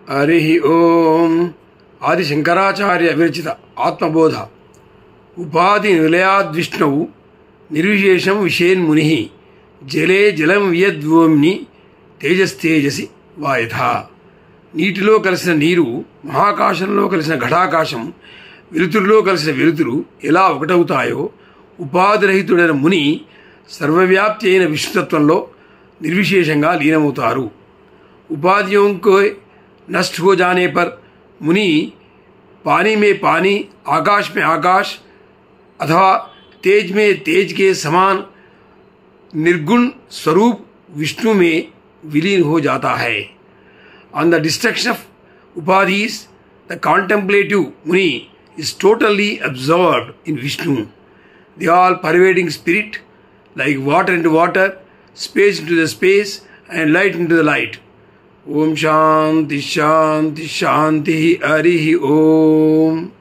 हरि ओम आदि शंकराचार्य विरचित आत्मबोध उपाधि निलयाद् विष्णु निर्विशेषं विषेन्मुनिः जले जलं वियद्भूम्नि तेजस्तेजसि वायथा నీటిలో కలిసిన నీరు మహాకాశంలో కలిసిన ఘటాకాశం వెలుతురులో కలిసిన వెలుతురు ఎలా ఒకటవుతాయో ఉపాధిరహితుడైన ముని సర్వవ్యాప్తి అయిన విష్ణుతత్వంలో నిర్విశేషంగా లీనమవుతారు. उपाधियों को नष्ट हो जाने पर मुनि पानी में पानी, आकाश में आकाश अथवा तेज में तेज के समान निर्गुण स्वरूप विष्णु में विलीन हो जाता है. On the destruction of upadhis, the contemplative Muni is totally absorbed in Vishnu, the all-pervading spirit, like water into water, space into the space, and light into the light. Om Shanti Shanti Shanti Harihi Om.